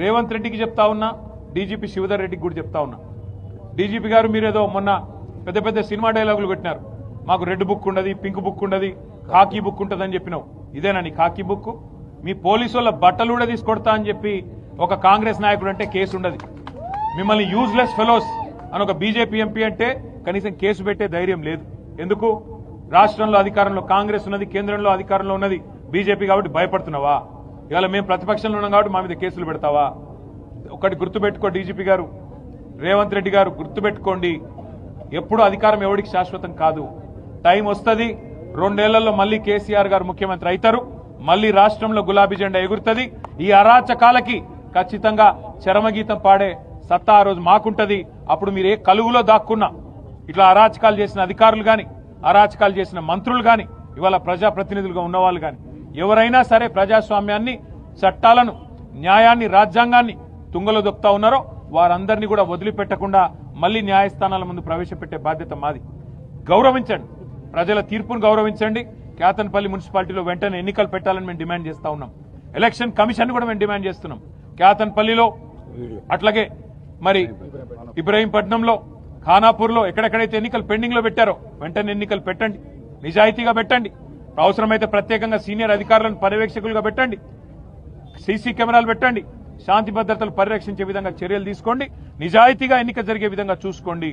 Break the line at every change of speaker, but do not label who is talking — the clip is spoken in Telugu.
రేవంత్ రెడ్డికి చెప్తా ఉన్నా, డీజీపీ శివధర్ రెడ్డికి కూడా చెప్తా ఉన్నా. డీజీపీ గారు మీరేదో మొన్న పెద్ద పెద్ద సినిమా డైలాగులు కొట్టినారు. మాకు రెడ్ బుక్ ఉండదు, పింక్ బుక్ ఉండదు, కాకీ బుక్ ఉంటుందని చెప్పినావు. ఇదేనా నీ కాకీ బుక్? మీ పోలీసు వాళ్ళ బట్టలు కూడా తీసుకొడతా అని చెప్పి ఒక కాంగ్రెస్ నాయకుడు అంటే కేసు ఉండదు. మిమ్మల్ని యూజ్లెస్ ఫెలోస్ అని ఒక బీజేపీ ఎంపీ అంటే కనీసం కేసు పెట్టే ధైర్యం లేదు. ఎందుకు? రాష్ట్రంలో అధికారంలో కాంగ్రెస్ ఉన్నది, కేంద్రంలో అధికారంలో ఉన్నది బీజేపీ కాబట్టి భయపడుతున్నావా? ఇవాళ మేము ప్రతిపక్షంలో ఉన్నాం కాబట్టి మా మీద కేసులు పెడతావా? ఒకటి గుర్తుపెట్టుకో డీజీపీ గారు, రేవంత్ రెడ్డి గారు గుర్తుపెట్టుకోండి, ఎప్పుడు అధికారం ఎవరికి శాశ్వతం కాదు. టైం వస్తుంది, 2 ఏళ్లలో మళ్ళీ కేసీఆర్ గారు ముఖ్యమంత్రి అవుతారు, మళ్ళీ రాష్ట్రంలో గులాబీ జెండా ఎగురుతుంది. ఈ అరాచకాలకి ఖచ్చితంగా చరమగీతం పాడే సత్తా ఆ రోజు మాకుంటది. అప్పుడు మీరు ఏ కలుగులో దాక్కున్నా ఇట్లా అరాచకాలు చేసిన అధికారులు గాని, అరాచకాలు చేసిన మంత్రులు గాని, ఇవాళ ప్రజాప్రతినిధులుగా ఉన్నవాళ్ళు గాని ఎవరైనా సరే ప్రజాస్వామ్యాన్ని, చట్టాలను, న్యాయాన్ని, రాజ్యాంగాన్ని తుంగలో దొక్కుతా ఉన్నారో వారందరినీ కూడా వదిలిపెట్టకుండా మళ్లీ న్యాయస్థానాల ముందు ప్రవేశపెట్టే బాధ్యత మాది. గౌరవించండి, ప్రజల తీర్పును గౌరవించండి. కేతన్పల్లి మున్సిపాలిటీలో వెంటనే ఎన్నికలు పెట్టాలని మేము డిమాండ్ చేస్తా ఉన్నాం. ఎలక్షన్ కమిషన్ కూడా మేము డిమాండ్ చేస్తున్నాం. కేతన్పల్లిలో, అట్లాగే మరి ఇబ్రహీంపట్నంలో, ఖానాపూర్లో ఎక్కడెక్కడైతే ఎన్నికలు పెండింగ్ లో పెట్టారో వెంటనే ఎన్నికలు పెట్టండి, నిజాయితీగా పెట్టండి. అవసరమైతే ప్రత్యేకంగా సీనియర్ అధికారులను పర్యవేక్షకులుగా పెట్టండి, సీసీ కెమెరాలు పెట్టండి, శాంతి భద్రతలు పరిరక్షించే విధంగా చర్యలు తీసుకోండి, నిజాయితీగా ఎన్నిక జరిగే విధంగా చూసుకోండి.